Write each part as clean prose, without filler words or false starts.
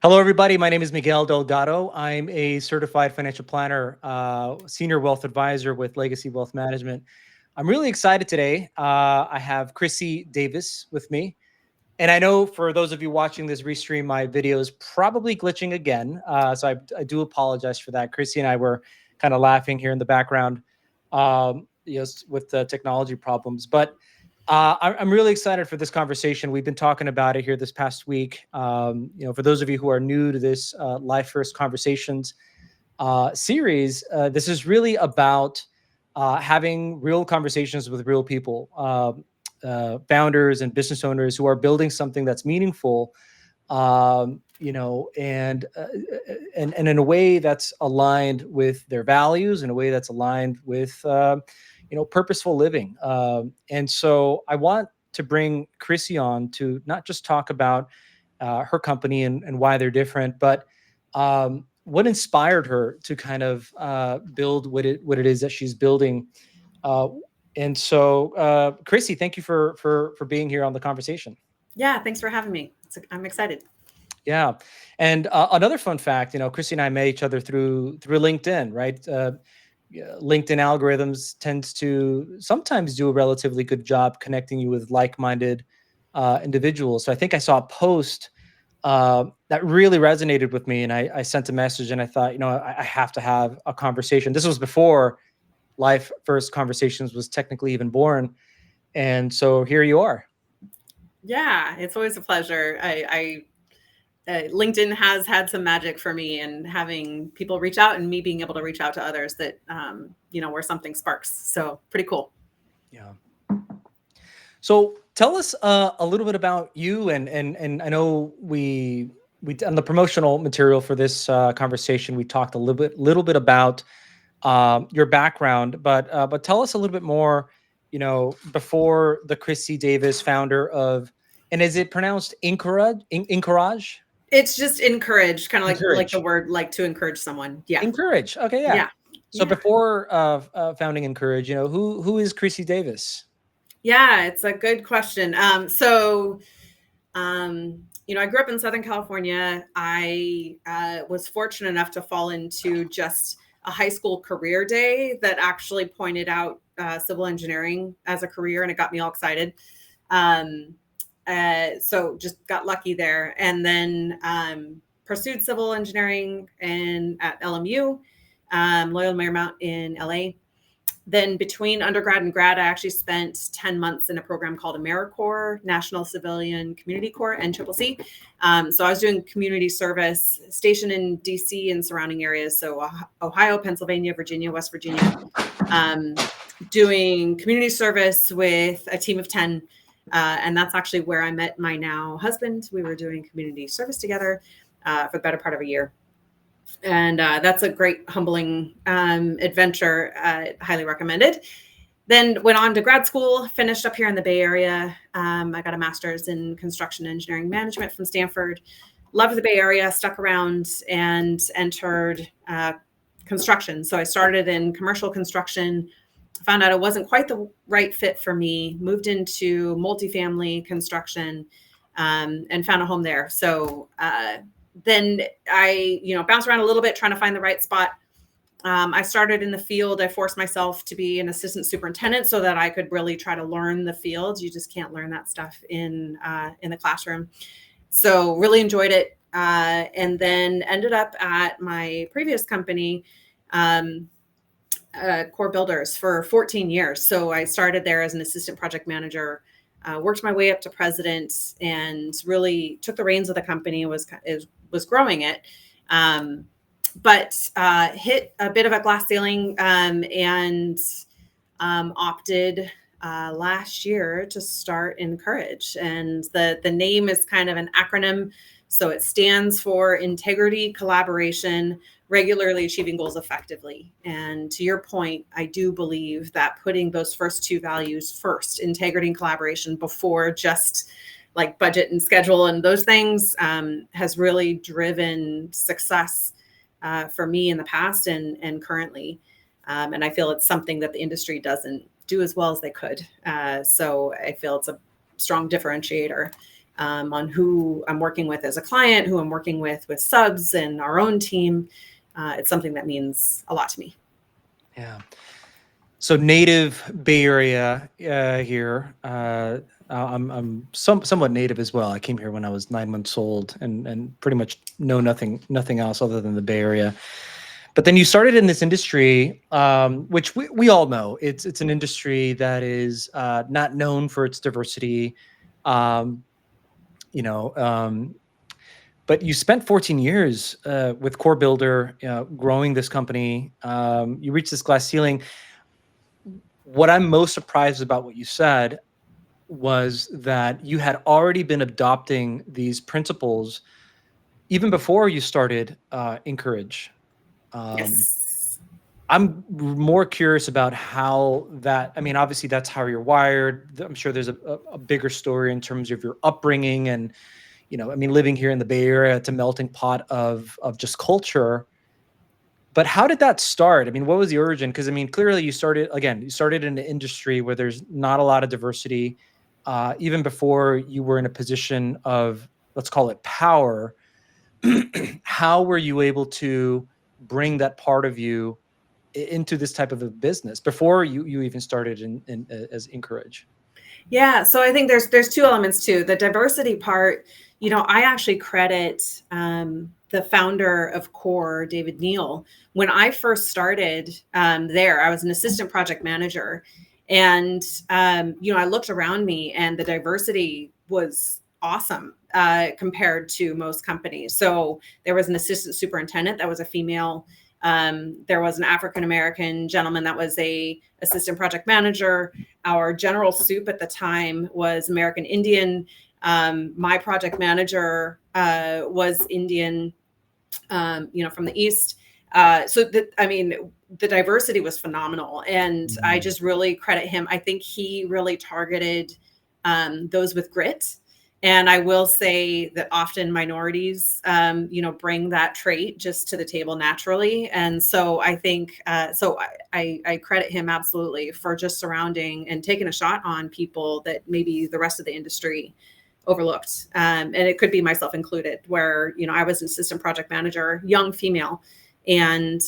Hello, everybody. My name is Miguel Delgado. I'm a certified financial planner, senior wealth advisor with Legacy Wealth Management. I'm really excited today. I have Chrissie Davis with me. And I know for those of you watching this restream, my video is probably glitching again. So I do apologize for that. Chrissie and I were kind of laughing here in the background, with the technology problems. But I'm really excited for this conversation. We've been talking about it here this past week. For those of you who are new to this Life First Conversations series, this is really about having real conversations with real people, founders and business owners who are building something that's meaningful, and in a way that's aligned with their values, in a way that's aligned with purposeful living. And so I want to bring Chrissie on to not just talk about her company and why they're different, but what inspired her to kind of build what it is that she's building. Uh, and so, Chrissie, thank you for being here on the conversation. Yeah, thanks for having me. I'm excited. Yeah, and another fun fact, Chrissy and I met each other through LinkedIn, right? Yeah, LinkedIn algorithms tends to sometimes do a relatively good job connecting you with like-minded individuals. So I think I saw a post that really resonated with me, and I sent a message, and I thought, I have to have a conversation. This was before Life First Conversations was technically even born, and so here you are. Yeah, it's always a pleasure. LinkedIn has had some magic for me, and having people reach out and me being able to reach out to others that where something sparks. So pretty cool. Yeah. So tell us a little bit about you, and I know we on the promotional material for this conversation we talked a little bit about your background, but tell us a little bit more. Before the Chrissie Davis, founder of, and is it pronounced Encourage? Encourage? It's just encourage, kind of like the Encourage. word like to encourage someone. Yeah, Encourage. Okay, yeah. yeah, So yeah. before founding Encourage, who is Chrissie Davis? Yeah, it's a good question. I grew up in Southern California. I was fortunate enough to fall into just a high school career day that actually pointed out civil engineering as a career, and it got me all excited. Um, so just got lucky there, and then pursued civil engineering at LMU, Loyola Marymount in LA. Then between undergrad and grad, I actually spent 10 months in a program called AmeriCorps, National Civilian Community Corps, NCCC. So I was doing community service stationed in DC and surrounding areas. So Ohio, Pennsylvania, Virginia, West Virginia, doing community service with a team of 10. And that's actually where I met my now husband. We were doing community service together for the better part of a year. And that's a great humbling adventure. Highly recommended. Then went on to grad school, finished up here in the Bay Area. I got a master's in construction engineering management from Stanford. Loved the Bay Area, stuck around, and entered construction. So I started in commercial construction, found out it wasn't quite the right fit for me, moved into multifamily construction, and found a home there. So then I, bounced around a little bit trying to find the right spot. I started in the field. I forced myself to be an assistant superintendent so that I could really try to learn the field. You just can't learn that stuff in the classroom. So really enjoyed it. And then ended up at my previous company, Core Builders, for 14 years. So I started there as an assistant project manager, worked my way up to president, and really took the reins of the company, was growing it. But hit a bit of a glass ceiling, and opted last year to start Encourage. And the name is kind of an acronym. So it stands for integrity, collaboration, regularly achieving goals effectively. And to your point, I do believe that putting those first two values first, integrity and collaboration, before just like budget and schedule and those things, has really driven success for me in the past and currently. And I feel it's something that the industry doesn't do as well as they could. So I feel it's a strong differentiator. on who I'm working with as a client, who I'm working with subs and our own team. It's something that means a lot to me. Yeah. So native Bay Area here. I'm somewhat native as well. I came here when I was 9 months old, and pretty much know nothing else other than the Bay Area. But then you started in this industry, which we all know it's an industry that is not known for its diversity. Um, you know, but you spent 14 years with Core Builder, growing this company. You reached this glass ceiling. What I'm most surprised about what you said was that you had already been adopting these principles even before you started Encourage. Um, Yes. I'm more curious about how that, I mean, obviously that's how you're wired. I'm sure there's a bigger story in terms of your upbringing and, I mean, living here in the Bay Area, it's a melting pot of just culture. But how did that start? I mean, what was the origin? Because I mean, clearly you started in an industry where there's not a lot of diversity. Even before you were in a position of, let's call it power, how were you able to bring that part of you into this type of a business before you even started in as Encourage? Yeah, so I think there's two elements too. The diversity part, I actually credit the founder of Core, David Neal. When I first started there, I was an assistant project manager, and I looked around me, and the diversity was awesome compared to most companies. So there was an assistant superintendent that was a female. There was an African-American gentleman that was a assistant project manager. Our general soup at the time was American Indian. My project manager was Indian, from the East. The diversity was phenomenal. And I just really credit him. I think he really targeted those with grit. And I will say that often minorities, bring that trait just to the table naturally. And so I think, I credit him absolutely for just surrounding and taking a shot on people that maybe the rest of the industry overlooked. And it could be myself included, where, I was an assistant project manager, young female, and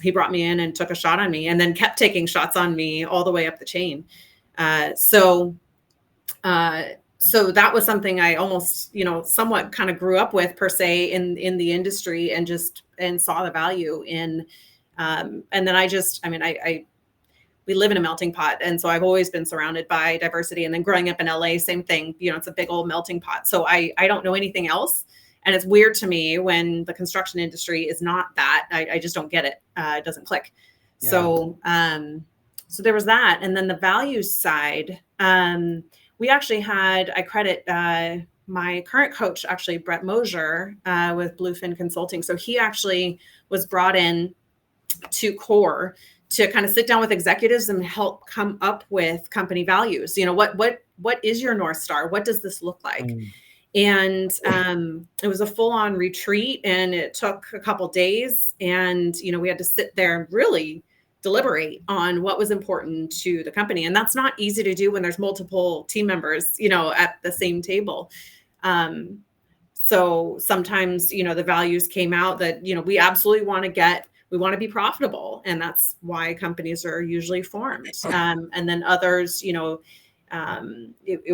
he brought me in and took a shot on me and then kept taking shots on me all the way up the chain. So that was something I almost, somewhat kind of grew up with per se in the industry, and saw the value in. And then we live in a melting pot. And so I've always been surrounded by diversity. And then growing up in LA, same thing, it's a big old melting pot. So I don't know anything else. And it's weird to me when the construction industry is not that. I just don't get it. It doesn't click. Yeah. So there was that. And then the values side, we actually had, I credit my current coach, actually, Brett Mosier with Bluefin Consulting. So he actually was brought in to Core to kind of sit down with executives and help come up with company values. What is your North Star? What does this look like? And it was a full-on retreat, and it took a couple days. And, we had to sit there and really deliberate on what was important to the company. And that's not easy to do when there's multiple team members, at the same table. So sometimes, the values came out that, we absolutely we want to be profitable. And that's why companies are usually formed. And then others, it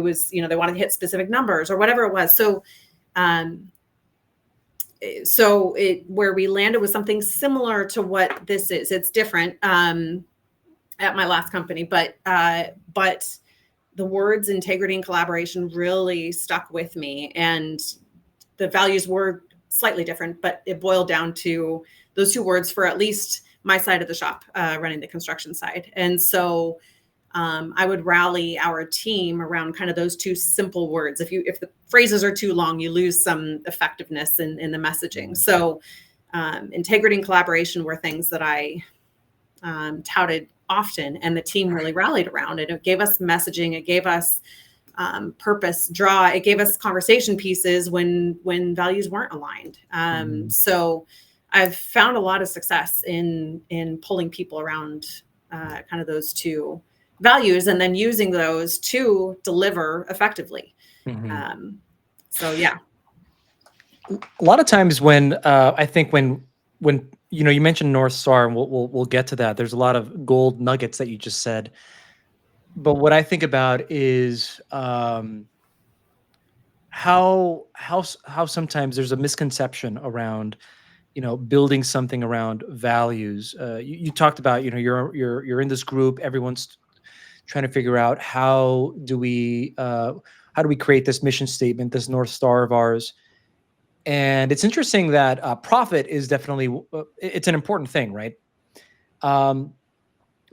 was, they wanted to hit specific numbers or whatever it was. So where we landed was something similar to what this is. It's different at my last company, but the words integrity and collaboration really stuck with me, and the values were slightly different, but it boiled down to those two words for at least my side of the shop, running the construction side. And so I would rally our team around kind of those two simple words. If the phrases are too long, you lose some effectiveness in the messaging. So integrity and collaboration were things that I touted often, and the team really rallied around it. It gave us messaging. It gave us purpose, draw. It gave us conversation pieces when values weren't aligned. So I've found a lot of success in pulling people around kind of those two values, and then using those to deliver effectively. Mhm. So yeah. A lot of times when I think when you mentioned North Star, and we'll get to that. There's a lot of gold nuggets that you just said, but what I think about is how sometimes there's a misconception around building something around values. You talked about you're in this group, everyone's trying to figure out how do we create this mission statement, this North Star of ours. And it's interesting that profit is definitely it's an important thing, right? um,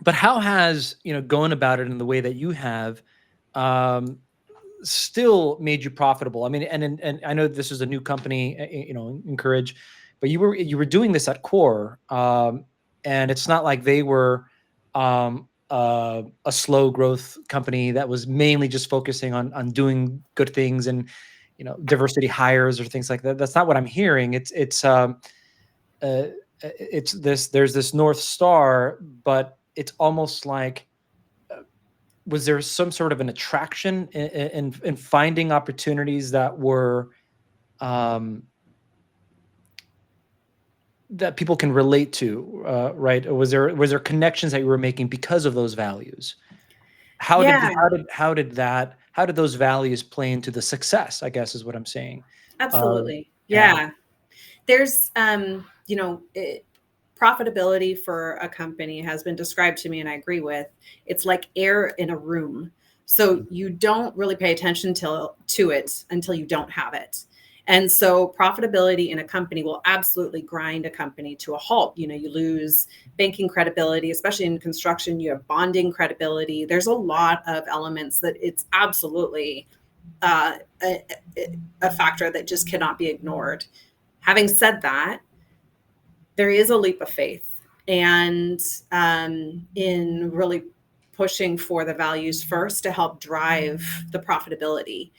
but how has going about it in the way that you have um, still made you profitable? I mean, and I know this is a new company, Encourage, but you were doing this at Core, and it's not like they were a slow growth company that was mainly just focusing on doing good things and diversity hires or things like that. That's not what I'm hearing. Uh, it's this there's this North Star, but it's almost like was there some sort of an attraction in finding opportunities that were um, that people can relate to, right? Or was there connections that you were making because of those values? How did Yeah, how did those values play into the success? I guess is what I'm saying. Of absolutely. yeah. Yeah. There's, profitability for a company has been described to me, and I agree with. It's like air in a room. So you don't really pay attention to it until you don't have it. And so profitability in a company will absolutely grind a company to a halt. You lose banking credibility, especially in construction. You have bonding credibility. There's a lot of elements that it's absolutely uh, a, a factor that just cannot be ignored. Having said that, there is a leap of faith, and in really pushing for the values first to help drive the profitability.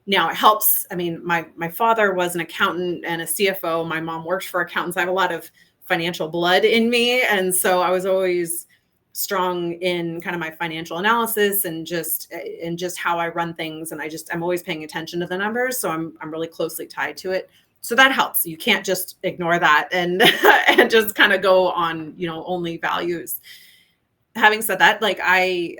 Now it helps. I mean, my father was an accountant and a CFO. My mom worked for accountants. I have a lot of financial blood in me, and so I was always strong in kind of my financial analysis and just how I run things. And I'm always paying attention to the numbers, so I'm really closely tied to it. So that helps. You can't just ignore that and and just kind of go on only values. Having said that, like I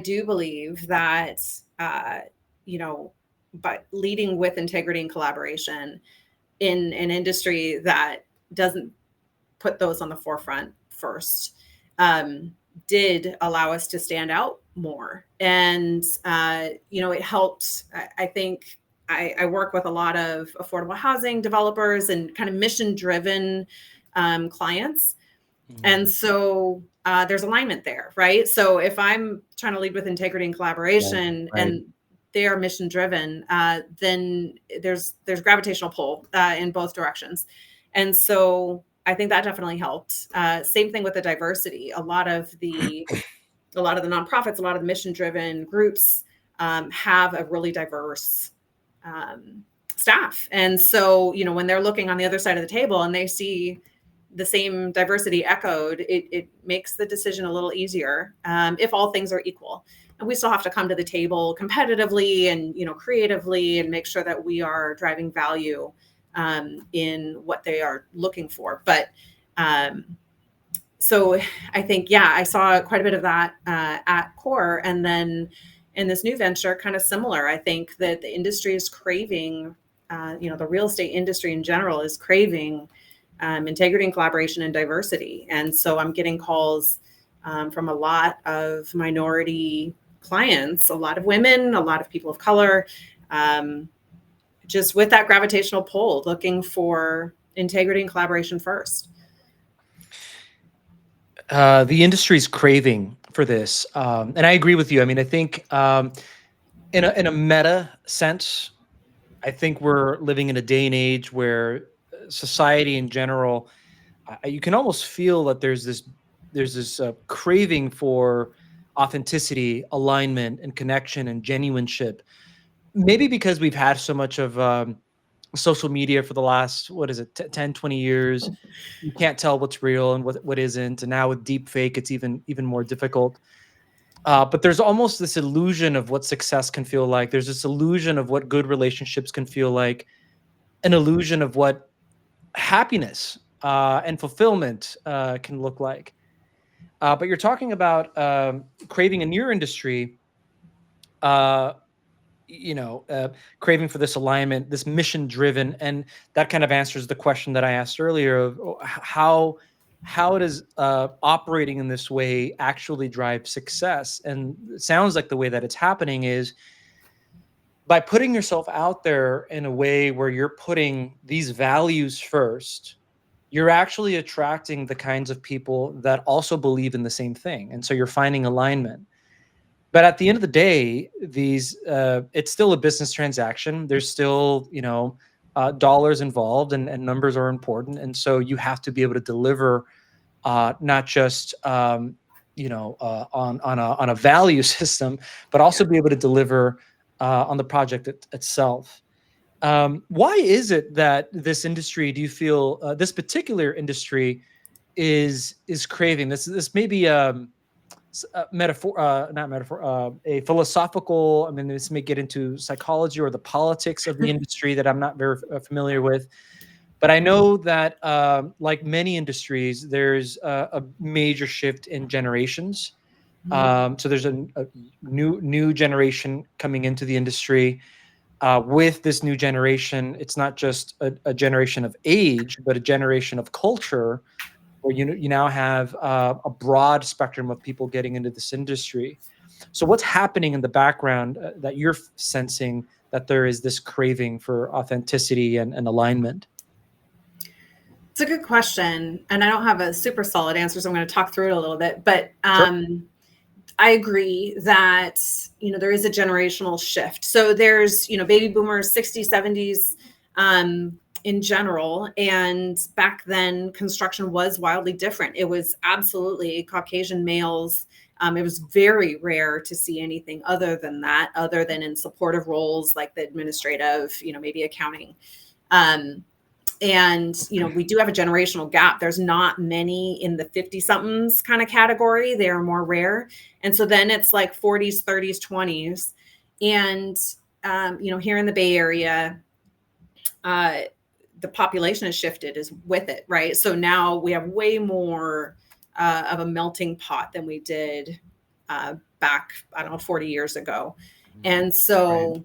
do believe that uh, you know by leading with integrity and collaboration in an industry that doesn't put those on the forefront first, um, did allow us to stand out more. And, it helped. I think I work with a lot of affordable housing developers and kind of mission driven clients. And Mhm. so there's alignment there, right? So if I'm trying to lead with integrity and Right, collaboration right. and they are mission driven, then there's gravitational pull in both directions. And so I think that definitely helped. Same thing with the diversity. A lot of the nonprofits, a lot of the mission driven groups have a really diverse um, staff. And so, when they're looking on the other side of the table and they see the same diversity echoed, it makes the decision a little easier if all things are equal. And we still have to come to the table competitively and creatively and make sure that we are driving value in what they are looking for. But so I think, yeah, I saw quite a bit of that at Core. And then in this new venture, kind of similar, I think that the industry is craving, the real estate industry in general is craving integrity and collaboration and diversity. And so I'm getting calls from a lot of minority clients, a lot of women, a lot of people of color, um, just with that gravitational pull, looking for integrity and collaboration first. The industry's craving for this, and I agree with you. I mean, I think in a meta sense, I think we're living in a day and age where society in general, you can almost feel that there's this craving for authenticity, alignment, and connection and genuineship. Maybe because we've had so much of social media for the last, what is it, 10, 20 years. You can't tell what's real and what isn't. And now with deep fake, it's even more difficult. But there's almost this illusion of what success can feel like. There's this illusion of what good relationships can feel like, an illusion of what happiness and fulfillment can look like. But you're talking about craving in your industry, uh, craving for this alignment, this mission driven, and that kind of answers the question that I asked earlier of how does operating in this way actually drive success? And it sounds like the way that it's happening is by putting yourself out there in a way where you're putting these values first. You're actually attracting the kinds of people that also believe in the same thing, and so you're finding alignment. But at the end of the day, it's still a business transaction. There's still, dollars involved, and numbers are important. And so you have to be able to deliver, not just, on a value system, but also be able to deliver on the project itself. Why is it that this industry, do you feel, this particular industry is craving this? This may be metaphor, not metaphor, a philosophical. I mean, this may get into psychology or the politics of the industry that I'm not very familiar with. But I know that, like many industries, there's a major shift in generations. So there's a new generation coming into the industry. With this new generation, it's not just a generation of age, but a generation of culture, where you now have a broad spectrum of people getting into this industry. So what's happening in the background that you're sensing that there is this craving for authenticity and alignment? It's a good question, and I don't have a super solid answer, so I'm going to talk through it a little bit. But Sure. I agree that there is a generational shift. So there's baby boomers, 60s, 70s, in general, and back then construction was wildly different. It was absolutely Caucasian males. It was very rare to see anything other than that, other than in supportive roles like the administrative, maybe accounting. And we do have a generational gap. There's not many in the 50 somethings kind of category. They are more rare. And so then it's like 40s, 30s, 20s. And here in the Bay Area, the population has shifted is with it, right? So now we have way more of a melting pot than we did back, I don't know, 40 years ago. And so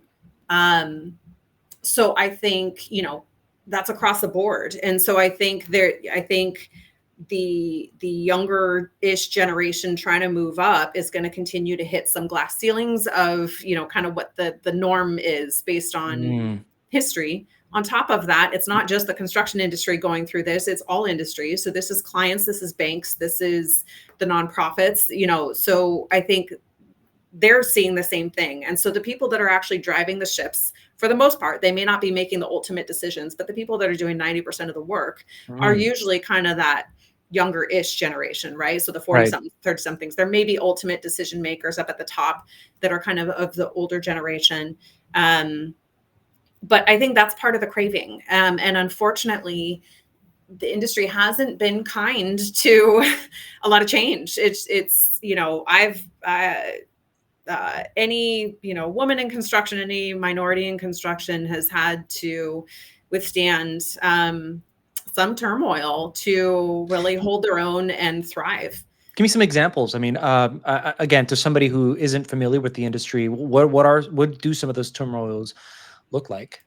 so I think that's across the board. And so I think the younger-ish generation trying to move up is going to continue to hit some glass ceilings of kind of what the norm is based on history. On top of that, it's not just the construction industry going through this, it's all industries. So this is clients, this is banks, this is the nonprofits, so I think they're seeing the same thing. And so the people that are actually driving the ships, for the most part, they may not be making the ultimate decisions, but the people that are doing 90% of the work are usually kind of that younger-ish generation, right? So the 40-something, 30-somethings, there may be ultimate decision makers up at the top that are kind of the older generation. But I think that's part of the craving. And unfortunately, the industry hasn't been kind to a lot of change. It's I've any woman in construction, any minority in construction has had to withstand some turmoil to really hold their own and thrive. Give me some examples. I mean, again, to somebody who isn't familiar with the industry, what do some of those turmoils look like?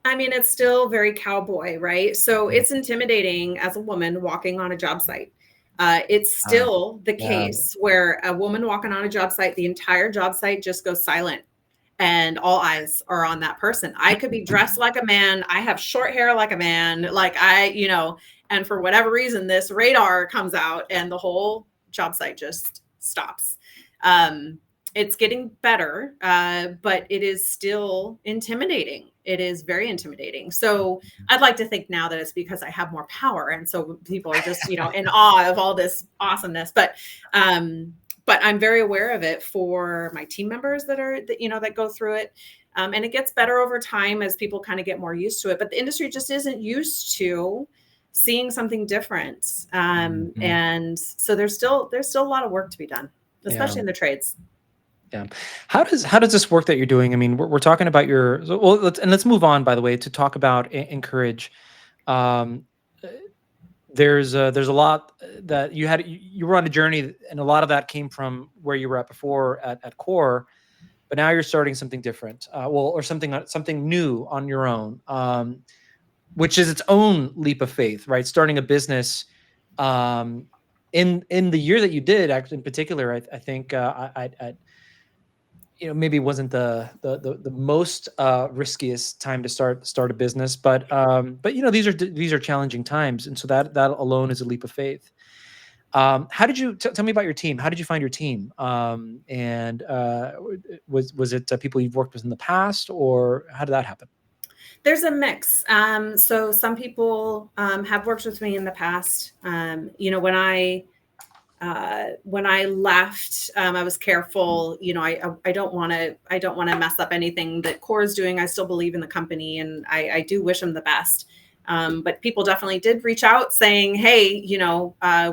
I mean, it's still very cowboy, right? So it's intimidating as a woman walking on a job site. It's still the case where a woman walking on a job site, the entire job site just goes silent and all eyes are on that person. I could be dressed like a man. I have short hair like a man, and for whatever reason, this radar comes out and the whole job site just stops. It's getting better, but it is still intimidating. It is very intimidating. So I'd like to think now that it's because I have more power. And so people are just, in awe of all this awesomeness. But I'm very aware of it for my team members that go through it. And it gets better over time as people kind of get more used to it. But the industry just isn't used to seeing something different. And so there's still a lot of work to be done. especially Yeah. in the trades. Yeah. How does this work that you're doing? I mean, we're talking about your well. Let's move on. By the way, to talk about encourage. Um, uh, there's a lot that you were on a journey, and a lot of that came from where you were at before at Core, but now you're starting something different. Well, or something new on your own, which is its own leap of faith, right? Starting a business. Um, in the year that you did, actually, in particular, I think I maybe it wasn't the most riskiest time to start a business, but these are challenging times, and so that alone is a leap of faith. How did you tell me about your team? How did you find your team? And was it people you've worked with in the past, or how did that happen? There's a mix. So some people have worked with me in the past. When I left, I was careful. I don't want to mess up anything that Core is doing. I still believe in the company, and I do wish them the best. But people definitely did reach out saying, "Hey,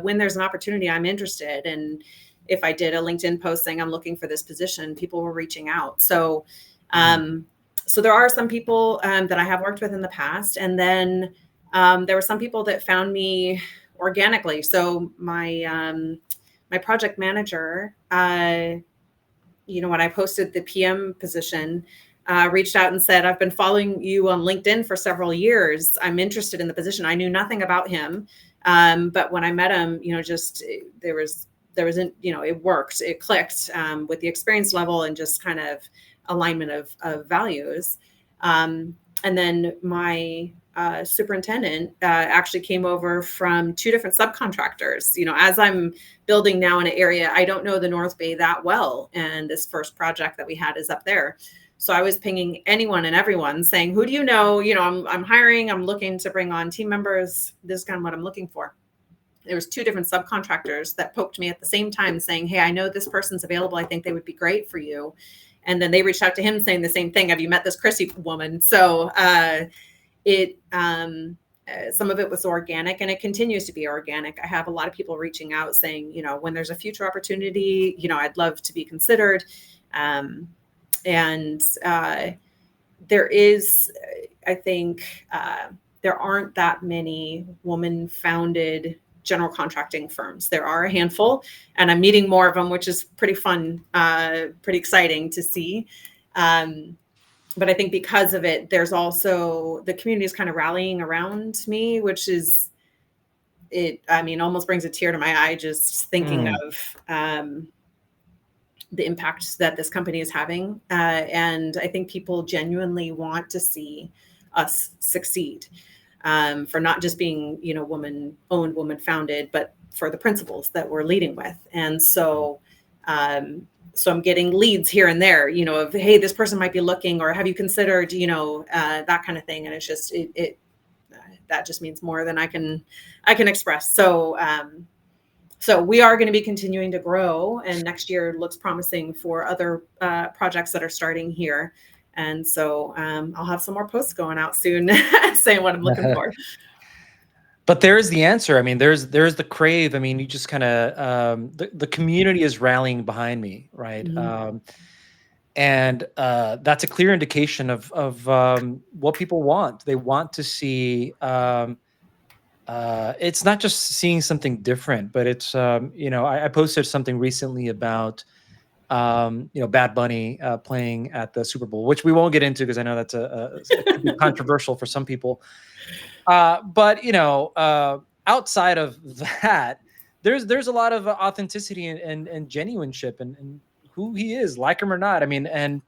when there's an opportunity, I'm interested." And if I did a LinkedIn post saying I'm looking for this position, people were reaching out. So, Mhm. so there are some people that I have worked with in the past, and then there were some people that found me organically. So my project manager, when I posted the PM position, reached out and said, "I've been following you on LinkedIn for several years. I'm interested in the position." I knew nothing about him, but when I met him, just there wasn't, it worked, it clicked with the experience level and just kind of alignment of values. And then my superintendent actually came over from two different subcontractors. As I'm building now in an area, I don't know the North Bay that well, and this first project that we had is up there. So I was pinging anyone and everyone saying, "Who do you know? I'm hiring. I'm looking to bring on team members. This is kind of what I'm looking for." There was two different subcontractors that poked me at the same time saying, "Hey, I know this person's available. I think they would be great for you." And then they reached out to him saying the same thing. "Have you met this Chrissie woman?" So it some of it was organic, and it continues to be organic. I have a lot of people reaching out saying, when there's a future opportunity, I'd love to be considered. And there is, I think, there aren't that many woman founded general contracting firms. There are a handful, and I'm meeting more of them, which is pretty fun, pretty exciting to see. But I think because of it, there's also the community is kind of rallying around me, which is almost brings a tear to my eye just thinking Mm. of the impact that this company is having. And I think people genuinely want to see us succeed, for not just being, woman owned, woman founded, but for the principles that we're leading with. And so I'm getting leads here and there, of, "Hey, this person might be looking," or "Have you considered," that kind of thing. And it's just, that just means more than I can express. So we are going to be continuing to grow, and next year looks promising for other projects that are starting here. And so I'll have some more posts going out soon saying what I'm looking for. But there is the answer. I mean, there's the crave. I mean, you just kind of the community is rallying behind me, right? Mhm. And that's a clear indication of what people want. They want to see. It's not just seeing something different, but it's I posted something recently about Bad Bunny playing at the Super Bowl, which we won't get into because I know that's it could be controversial for some people. But outside of that, there's a lot of authenticity and genuineship and who he is, like him or not. I mean, and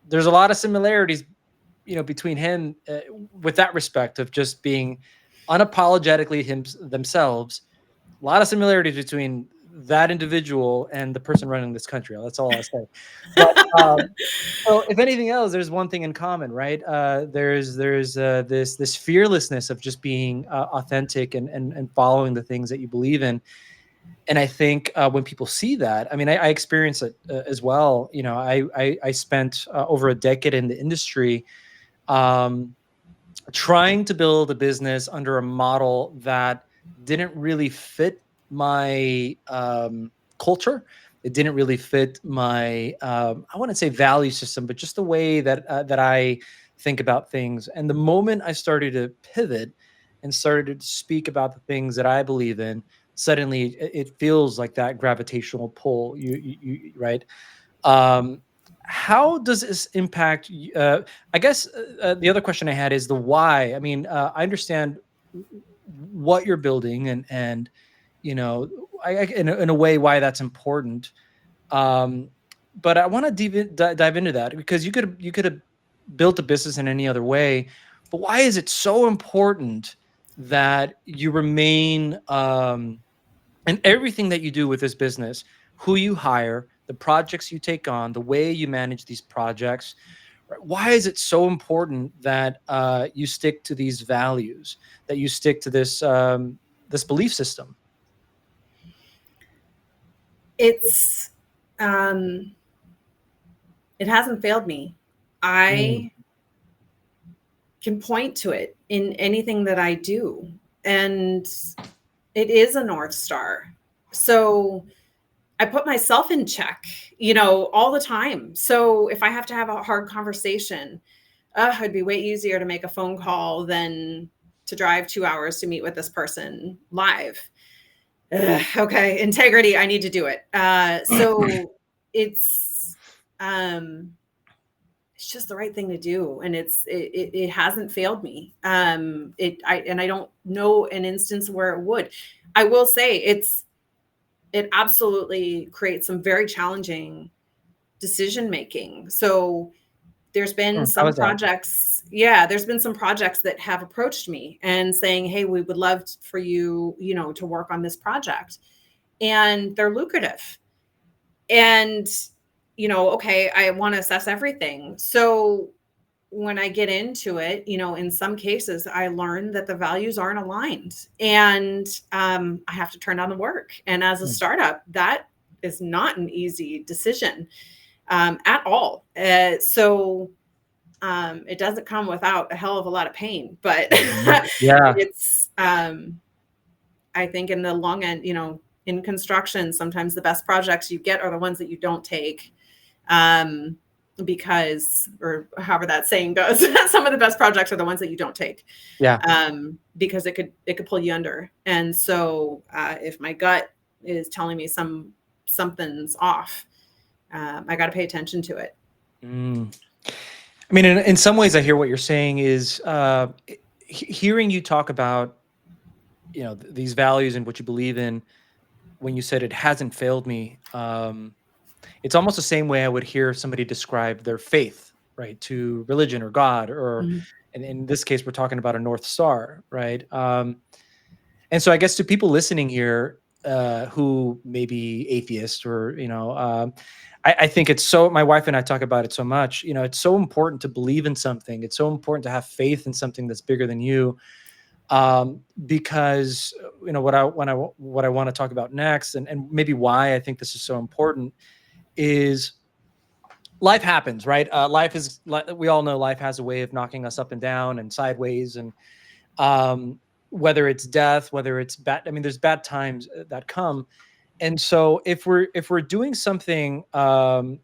there's a lot of similarities, between him with that respect of just being unapologetically themselves. A lot of similarities between that individual and the person running this country. That's all I'll say. But so, if anything else, there's one thing in common, right? There's this fearlessness of just being authentic and following the things that you believe in. And I think when people see that, I mean, I experience it as well. I spent over a decade in the industry, um, trying to build a business under a model that didn't really fit my culture it didn't really fit my, I wouldn't say value system, but just the way that I think about things. And the moment I started to pivot and started to speak about the things that I believe in, suddenly it feels like that gravitational pull. Right? Um, how does this impact? I guess the other question I had is the why. I mean, I understand what you're building, and you know, in a way why that's important. Um, but I want to dive into that because you could have built a business in any other way, but why is it so important that you remain in everything that you do with this business, who you hire, the projects you take on, the way you manage these projects? Right? Why is it so important that you stick to these values, that you stick to this belief system? It's um, it hasn't failed me. Mm, I can point to it in anything that I do, and it is a North Star. So I put myself in check, all the time. So if I have to have a hard conversation, it'd be way easier to make a phone call than to drive 2 hours to meet with this person live. Okay, integrity. I need to do it. So it's um, it's just the right thing to do, and it hasn't failed me. I don't know an instance where it would. I will say it absolutely creates some very challenging decision making. So there's been how some is that? projects, yeah, there's been some projects that have approached me and saying, hey, we would love for you, to work on this project. And they're lucrative. And, okay, I want to assess everything. So when I get into it, in some cases, I learned that the values aren't aligned, and I have to turn down the work. And as a Mm, startup, that is not an easy decision at all. It doesn't come without a hell of a lot of pain, but mhm. Yeah. it's, I think in the long end, in construction, sometimes the best projects you get are the ones that you don't take. Um, because, or however that saying goes, some of the best projects are the ones that you don't take, Yeah. because it could pull you under. And so, if my gut is telling me something's off, I got to pay attention to it. Mm. I mean, in some ways, I hear what you're saying is hearing you talk about, these values and what you believe in. When you said it hasn't failed me, it's almost the same way I would hear somebody describe their faith, right, to religion or God, or Mhm. and in this case, we're talking about a North Star, right? And so, I guess to people listening here who may be atheist, or I think it's so. My wife and I talk about it so much. It's so important to believe in something. It's so important to have faith in something that's bigger than you, because what I want to talk about next, and maybe why I think this is so important, is life happens, right? We all know life has a way of knocking us up and down and sideways, and um, whether it's death, whether it's bad. I mean, there's bad times that come, and so if we're doing something, if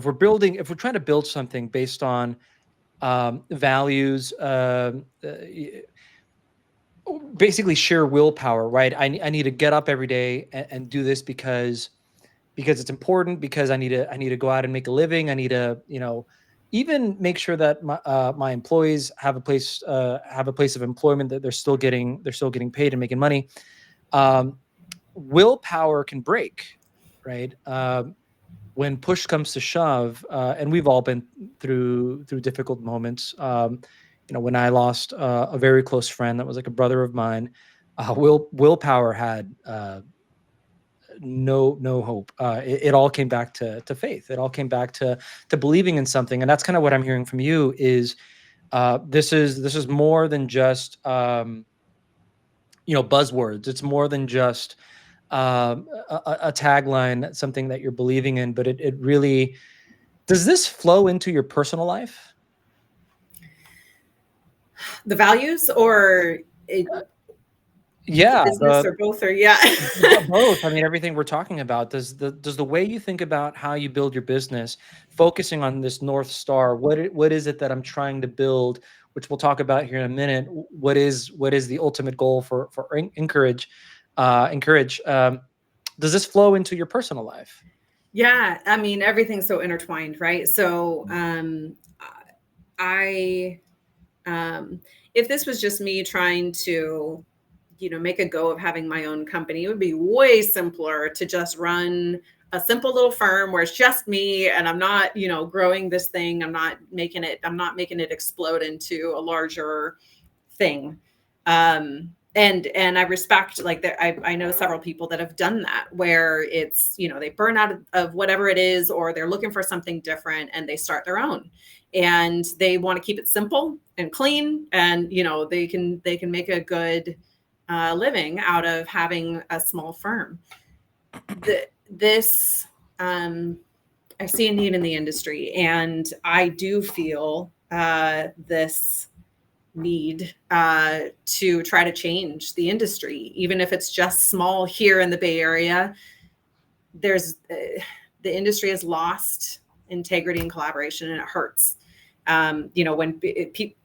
we're trying to build something based on values, basically sheer willpower, right? I need to get up every day and do this because it's important, because I need to go out and make a living. I need to, even make sure that my employees have a place of employment, that they're still getting paid and making money. Um, Willpower can break, right? When push comes to shove, and we've all been through difficult moments. When I lost a very close friend that was like a brother of mine, willpower had no hope. It all came back to faith. It all came back to believing in something, and that's kind of what I'm hearing from you. Is this is more than just buzzwords. It's more than just a tagline, something that you're believing in, but it really does. This flow into your personal life? The values, or it, The Yeah, business or both, or yeah. both. I mean, everything we're talking about, does the way you think about how you build your business, focusing on this North Star, what is it that I'm trying to build, which we'll talk about here in a minute. What is the ultimate goal for encourage? Does this flow into your personal life? Yeah, I mean, everything's so intertwined, right? So, I, if this was just me trying to, make a go of having my own company, it would be way simpler to just run a simple little firm where it's just me and I'm not, growing this thing. I'm not making it explode into a larger thing. And I respect, like, that. I know several people that have done that, where it's, they burn out of whatever it is, or they're looking for something different and they start their own, and they want to keep it simple and clean, and they can make a good living out of having a small firm. This I see a need in the industry, and I do feel this need to try to change the industry, even if it's just small here in the Bay Area. There's The industry has lost integrity and collaboration, and it hurts. When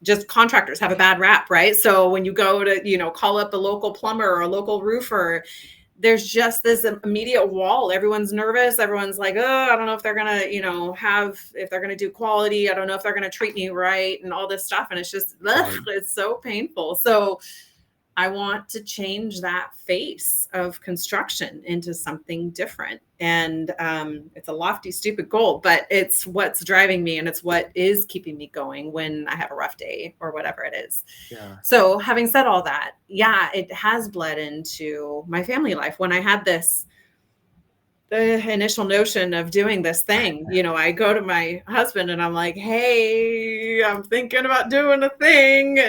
just contractors have a bad rap, right? So when you go to, call up a local plumber or a local roofer, there's just this immediate wall. Everyone's nervous. Everyone's like, oh, I don't know if they're gonna, if they're gonna do quality. I don't know if they're gonna treat me right, and all this stuff. And it's just, it's so painful. So I want to change that face of construction into something different. And it's a lofty, stupid goal, but it's what's driving me, and it's what is keeping me going when I have a rough day or whatever it is. Yeah. So having said all that, yeah, it has bled into my family life. When I had the initial notion of doing this thing, I go to my husband and I'm like, hey, I'm thinking about doing a thing.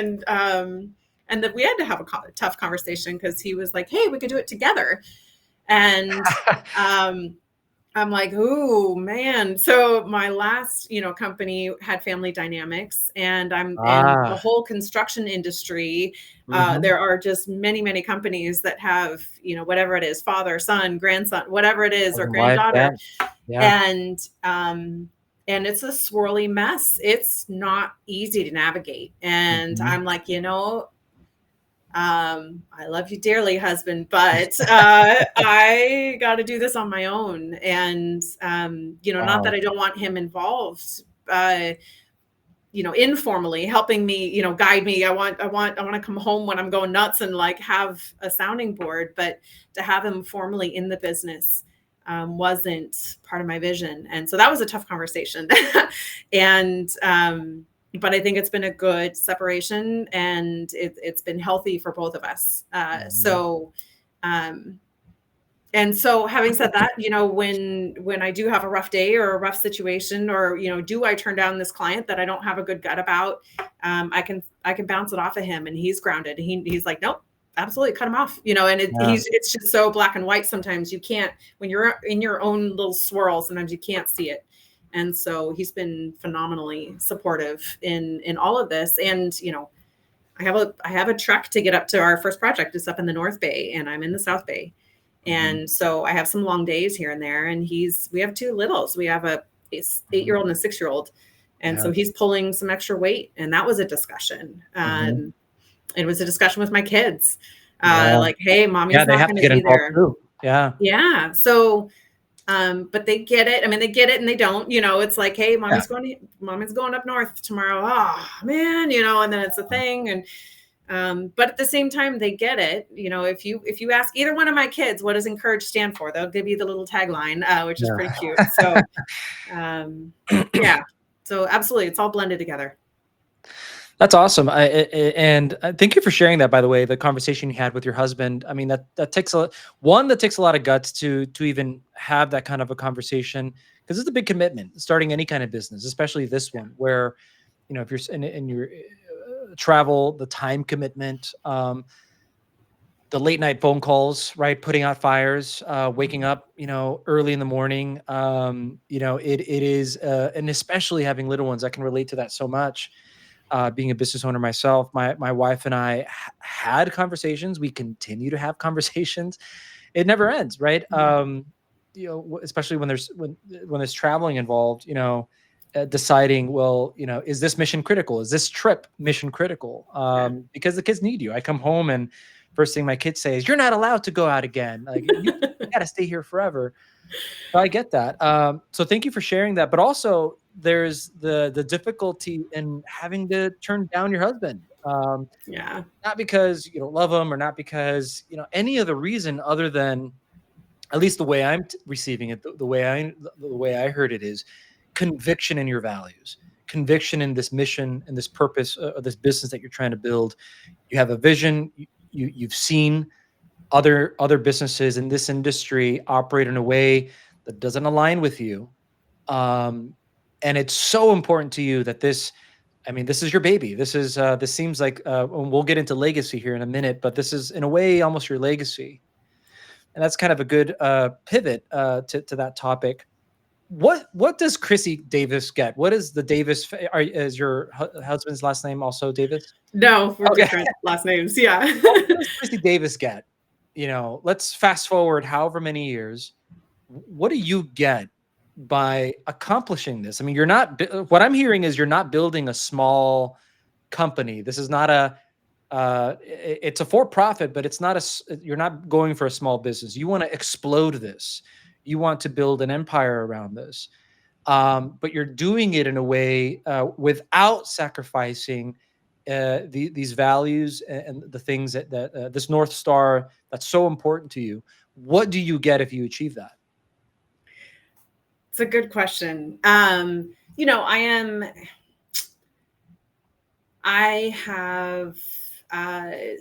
And that we had to have a tough conversation, because he was like, hey, we could do it together. And I'm like, ooh, man. So my last, company had family dynamics, and and the Ah. whole construction industry. Mhm. There are just many, many companies that have, whatever it is, father, son, grandson, whatever it is, or Husband, wife, yeah, granddaughter. yeah. And, it's a swirly mess. It's not easy to navigate. And Mhm. I'm like, I love you dearly, husband, but I got to do this on my own. And, not that Wow. I don't want him involved, informally helping me, guide me. I want to come home when I'm going nuts and, like, have a sounding board, but to have him formally in the business wasn't part of my vision. And so that was a tough conversation. And, but I think it's been a good separation, and it's been healthy for both of us. Mhm. And so having said that, when I do have a rough day or a rough situation, or, do I turn down this client that I don't have a good gut about, I can bounce it off of him, and he's grounded. He's like, nope, absolutely cut him off, and Yeah. it's just so black and white. Sometimes you can't, when you're in your own little swirl, sometimes you can't see it. And so he's been phenomenally supportive in all of this. And, I have a truck to get up to our first project. It's up in the North Bay, and I'm in the South Bay. Mhm. And so I have some long days here and there. And we have two littles. We have a Mhm. 8-year-old and a 6-year-old. And Yeah. so he's pulling some extra weight. And that was a discussion. Mhm. It was a discussion with my kids. Yeah. Like, hey, Yeah, mommy's they not have going to to get be involved there. too. Yeah. Yeah. So, but they get it. I mean, they get it and they don't, it's like, hey, Yeah. mommy's going up north tomorrow. Oh man, and then it's a thing. And, but at the same time, they get it. If you ask either one of my kids, what does encourage stand for, they'll give you the little tagline, which is pretty cute. So, yeah. So absolutely, it's all blended together. That's awesome. And thank you for sharing that. By the way, the conversation you had with your husband. I mean, that takes that takes a lot of guts to even have that kind of a conversation, because it's a big commitment starting any kind of business, especially this one, where if you're in your travel, the time commitment, the late night phone calls, right? Putting out fires, waking Mhm. up, early in the morning. It is, and especially having little ones, I can relate to that so much. being a business owner myself, my wife and I had conversations. We continue to have conversations. It never ends, right? Especially when there's traveling involved, deciding, well, is this mission critical? Is this trip mission critical? Because the kids need you. I come home and first thing my kids say is, "You're not allowed to go out again. Like you got to stay here forever." So I get that. So thank you for sharing that. But also, there's the difficulty in having to turn down your husband. Yeah. Not because you don't love him, or not because any other reason other than, at least the way I'm receiving it, the way I heard it is conviction in your values, conviction in this mission and this purpose of this business that you're trying to build. You have a vision. You've seen other businesses in this industry operate in a way that doesn't align with you, and it's so important to you that this. I mean, this is your baby. This seems like, and we'll get into legacy here in a minute, but this is in a way almost your legacy, and that's kind of a good pivot to that topic. What does Chrissie Davis get? What is the Davis? Is your husband's last name also Davis? No, we're Okay. different last names. Yeah. What does Chrissie Davis get? Let's fast forward however many years. What do you get by accomplishing this? I mean, what I'm hearing is you're not building a small company. This is not it's a for-profit, but you're not going for a small business. You want to explode this. You want to build an empire around this. But you're doing it in a way without sacrificing these values and the things that this North Star that's so important to you. What do you get if you achieve that? It's a good question. I have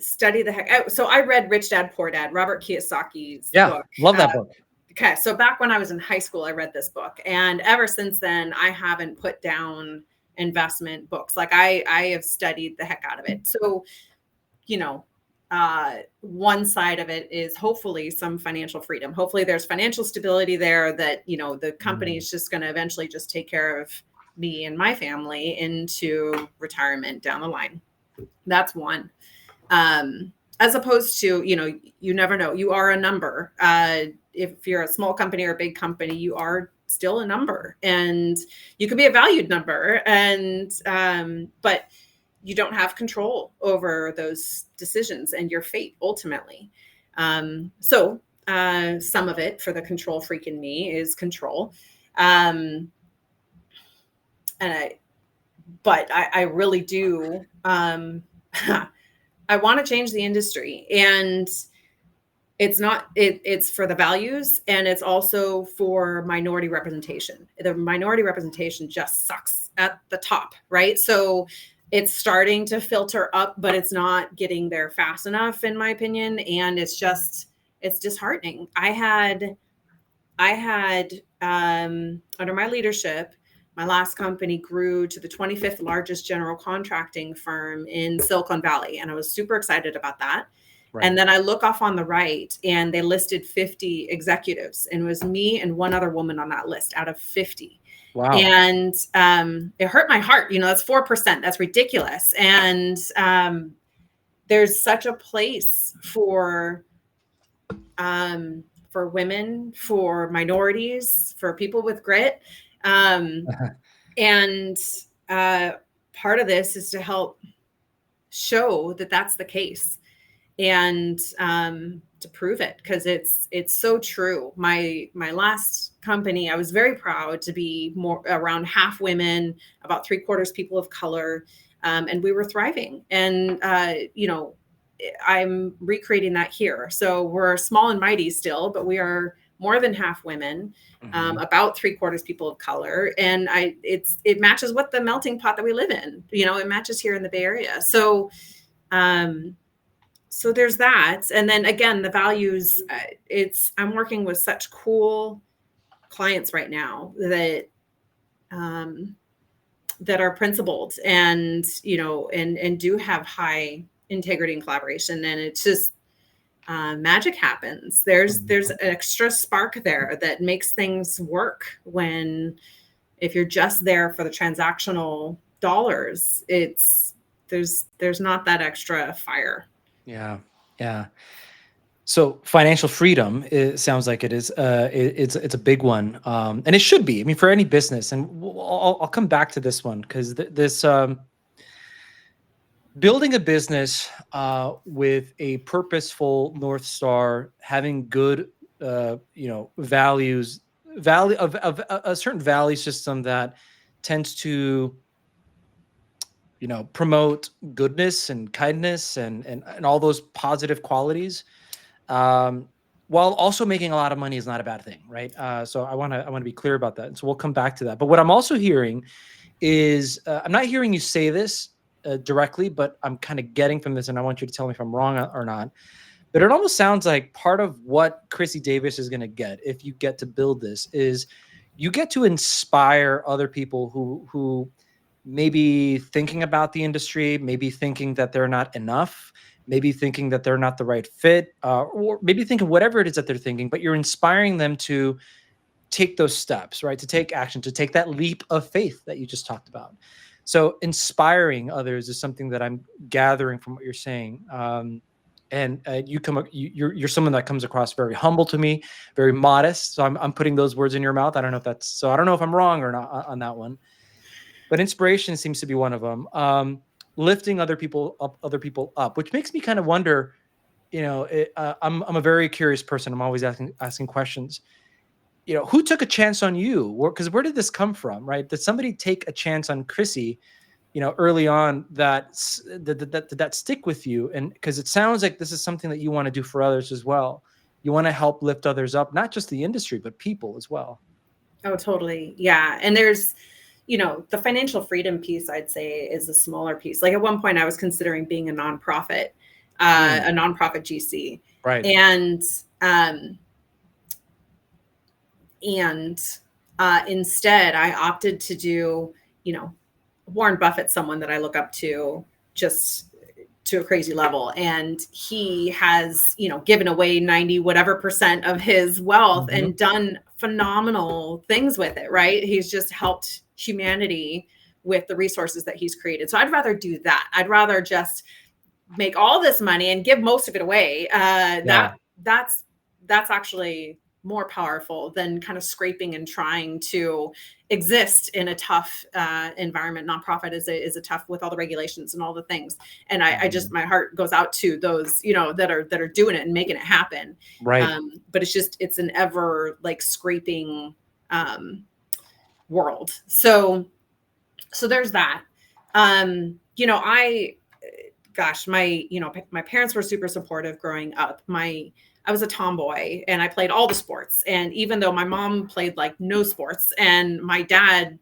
studied the heck out. So I read Rich Dad Poor Dad, Robert Kiyosaki's book. Love that book. Okay, so back when I was in high school, I read this book, and ever since then, I haven't put down investment books. Like I have studied the heck out of it. So, one side of it is hopefully some financial freedom. Hopefully there's financial stability there that, the company is just going to eventually just take care of me and my family into retirement down the line. That's one. As opposed to, you never know. You are a number. If you're a small company or a big company, you are still a number, and you could be a valued number, and but you don't have control over those decisions and your fate ultimately. So some of it for the control freak in me is control. But I really do. I want to change the industry, and it's for the values, and it's also for minority representation. The minority representation just sucks at the top, right? So it's starting to filter up, but it's not getting there fast enough, in my opinion. And it's disheartening. I had under my leadership, my last company grew to the 25th largest general contracting firm in Silicon Valley. And I was super excited about that. Right. And then I look off on the right, and they listed 50 executives, and it was me and one other woman on that list out of 50. Wow. And it hurt my heart. That's 4%. That's ridiculous. And there's such a place for women, for minorities, for people with grit. And part of this is to help show that that's the case, and to prove it, because it's so true. My last company, I was very proud to be more around half women, about 3/4 people of color, and we were thriving. And I'm recreating that here. So we're small and mighty still, but we are more than half women, about 3/4 people of color, and it matches what the melting pot that we live in. It matches here in the Bay Area. So so there's that. And then again, the values, I'm working with such cool clients right now that are principled, and and do have high integrity and collaboration. And it's just magic happens. There's an extra spark there that makes things work if you're just there for the transactional dollars, there's not that extra fire. Yeah. Yeah. So financial freedom, it sounds like it is. It's a big one, and it should be. I mean, for any business. And I'll come back to this one because this building a business with a purposeful North Star, having good, values, value of a certain value system that tends to promote goodness and kindness and all those positive qualities, um, while also making a lot of money is not a bad thing, right? So I want to be clear about that, and so we'll come back to that. But what I'm also hearing is, I'm not hearing you say this directly, but I'm kind of getting from this, and I want you to tell me if I'm wrong or not. But it almost sounds like part of what Chrissie Davis is going to get if you get to build this is you get to inspire other people who maybe thinking about the industry, maybe thinking that they're not enough, maybe thinking that they're not the right fit, or maybe thinking whatever it is that they're thinking, but you're inspiring them to take those steps, right? To take action, to take that leap of faith that you just talked about. So inspiring others is something that I'm gathering from what you're saying. And you're someone that comes across very humble to me, very modest. So I'm putting those words in your mouth. I don't know if that's so. I don't know if I'm wrong or not on that one. But inspiration seems to be one of them. Lifting other people up, which makes me kind of wonder. I'm a very curious person. I'm always asking questions. Who took a chance on you? Because where did this come from, right? Did somebody take a chance on Chrissie, early on that stick with you? And because it sounds like this is something that you want to do for others as well. You want to help lift others up, not just the industry, but people as well. Oh, totally. Yeah. And there's, the financial freedom piece, I'd say, is a smaller piece. Like at one point I was considering being a nonprofit GC. Right. And, instead I opted to do, Warren Buffett's someone that I look up to just to a crazy level. And he has, given away 90 whatever % of his wealth and done phenomenal things with it, right? He's just helped humanity with the resources that he's created. So I'd rather do that. I'd rather just make all this money and give most of it away. That's actually more powerful than kind of scraping and trying to exist in a tough environment. Nonprofit is a tough, with all the regulations and all the things. And I just, my heart goes out to those, that are doing it and making it happen. Right. But it's an ever like scraping world. So there's that. My parents were super supportive growing up. I was a tomboy and I played all the sports. And even though my mom played like no sports and my dad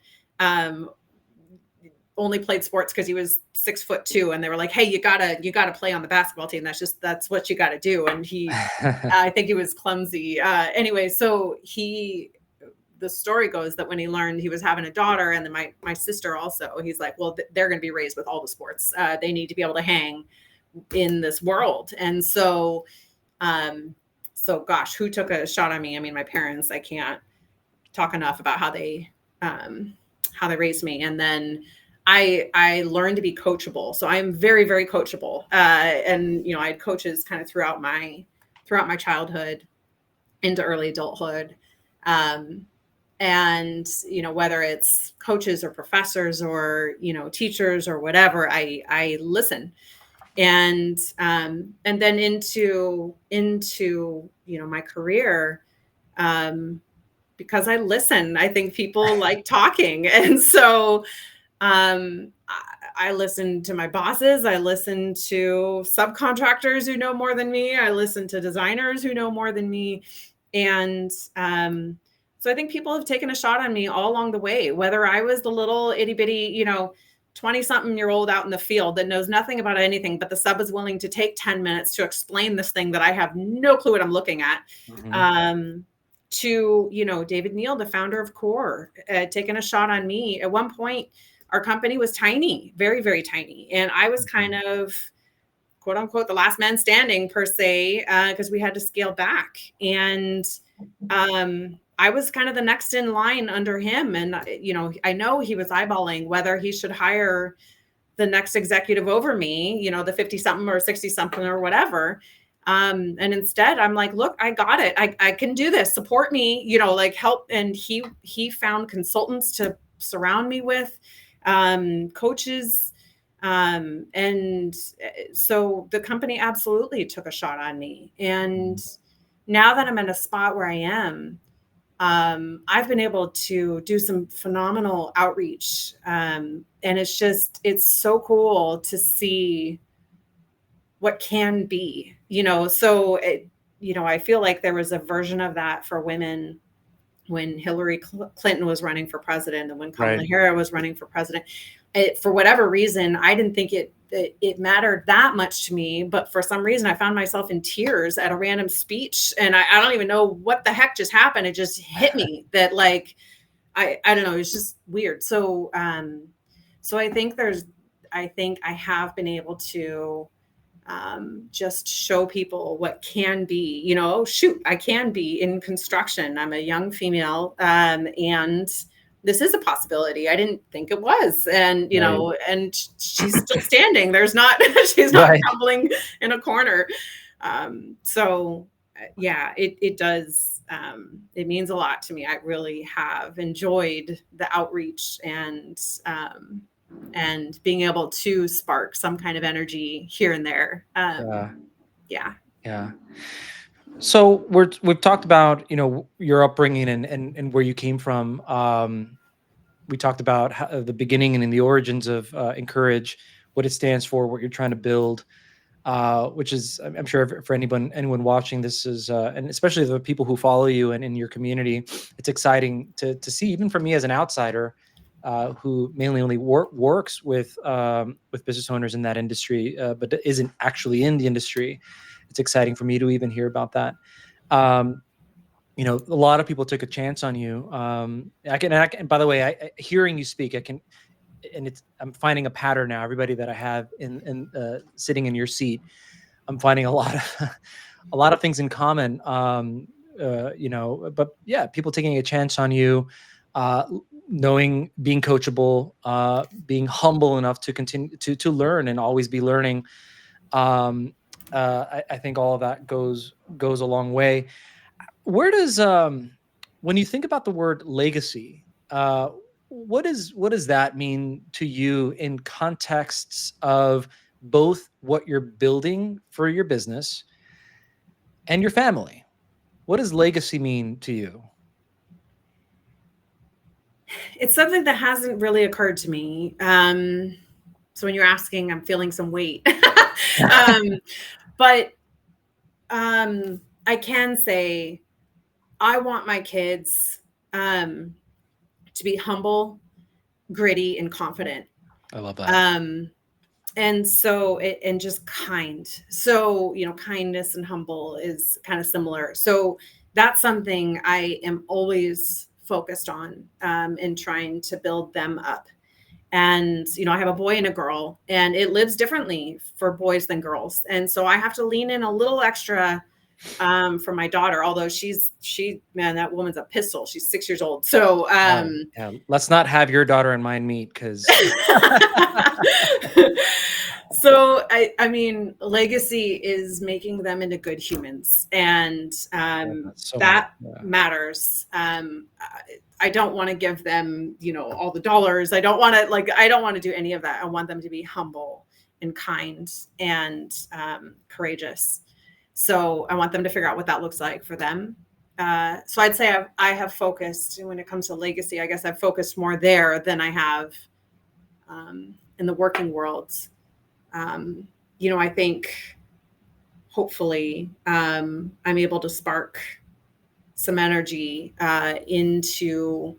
only played sports because he was 6'2", and they were like, hey, you gotta play on the basketball team. That's what you gotta do. And he, I think he was clumsy. Anyway, so the story goes that when he learned he was having a daughter, and then my sister also, he's like, well, they're going to be raised with all the sports. They need to be able to hang in this world. And so gosh, who took a shot on me? I mean, my parents. I can't talk enough about how they raised me. And then I learned to be coachable. So I'm very, very coachable. And I had coaches kind of throughout my childhood into early adulthood. And, whether it's coaches or professors or, teachers or whatever, I listen. And then into my career, because I listen. I think people like talking. And so I listen to my bosses. I listen to subcontractors who know more than me. I listen to designers who know more than me. And so I think people have taken a shot on me all along the way, whether I was the little itty bitty, 20-something-year-old out in the field that knows nothing about anything, but the sub is willing to take 10 minutes to explain this thing that I have no clue what I'm looking at. To, David Neal, the founder of Core, taking a shot on me. At one point, our company was tiny, very, very tiny. And I was kind of, quote unquote, the last man standing per se, because we had to scale back. And I was kind of the next in line under him. And, I know he was eyeballing whether he should hire the next executive over me, the 50 something or 60 something or whatever. And instead I'm like, look, I got it. I can do this. Support me, like help. And he found consultants to surround me with, coaches. And so the company absolutely took a shot on me. And now that I'm in a spot where I am, I've been able to do some phenomenal outreach. And it's so cool to see what can be, so I feel like there was a version of that for women when Hillary Clinton was running for president and when Kamala Harris was running for president. For whatever reason, I didn't think it mattered that much to me, but for some reason I found myself in tears at a random speech, and I don't even know what the heck just happened. It just hit me that, like, I don't know, it's just weird. So I think I have been able to just show people what can be, I can be in construction. I'm a young female, and this is a possibility. I didn't think it was. And, and she's still standing. She's not crumbling in a corner. It does. It means a lot to me. I really have enjoyed the outreach and being able to spark some kind of energy here and there. Yeah. So we've talked about, your upbringing and where you came from. We talked about the beginning and in the origins of Encourage, what it stands for, what you're trying to build, which is, I'm sure for anyone watching this is, and especially the people who follow you and in your community, it's exciting to see, even for me as an outsider, who mainly only works with business owners in that industry, but isn't actually in the industry. It's exciting for me to even hear about that. A lot of people took a chance on you. I can, by the way, hearing you speak, I'm finding a pattern now. Everybody that I have in sitting in your seat, I'm finding a lot of things in common. But yeah, people taking a chance on you, being coachable, being humble enough to continue to learn and always be learning. I think all of that goes a long way. Where does when you think about the word legacy, what does that mean to you in contexts of both what you're building for your business and your family? What does legacy mean to you? It's something that hasn't really occurred to me. So when you're asking, I'm feeling some weight. But I can say I want my kids to be humble, gritty, and confident. I love that. And so and just kind. So, kindness and humble is kind of similar. So that's something I am always focused on, in trying to build them up. And, I have a boy and a girl, and it lives differently for boys than girls. And so I have to lean in a little extra for my daughter, although man, that woman's a pistol. She's 6 years old. So yeah. Let's not have your daughter and mine meet, because so I mean, legacy is making them into good humans, and that matters. I don't want to give them, all the dollars. I don't want to do any of that. I want them to be humble and kind and courageous. So I want them to figure out what that looks like for them. So I'd say I have focused, when it comes to legacy, I guess I've focused more there than I have in the working world. I think hopefully I'm able to spark some energy into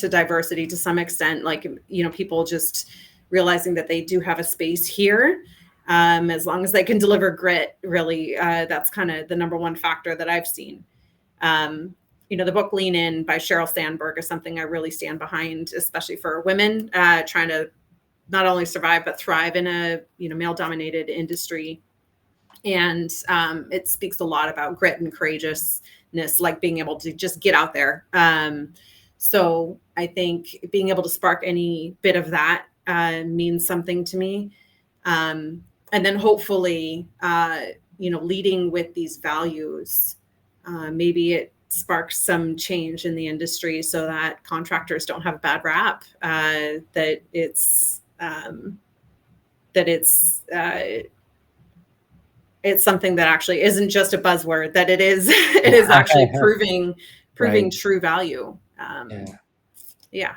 diversity to some extent, like, people just realizing that they do have a space here. As long as they can deliver grit, really, that's kind of the number one factor that I've seen. The book Lean In by Sheryl Sandberg is something I really stand behind, especially for women trying to not only survive, but thrive in a, male dominated industry. And it speaks a lot about grit and courageousness, like being able to just get out there. So I think being able to spark any bit of that means something to me. And then hopefully, leading with these values, maybe it sparks some change in the industry so that contractors don't have a bad rap, that it's something that actually isn't just a buzzword, that it is it is actually proving Right. true value. Yeah.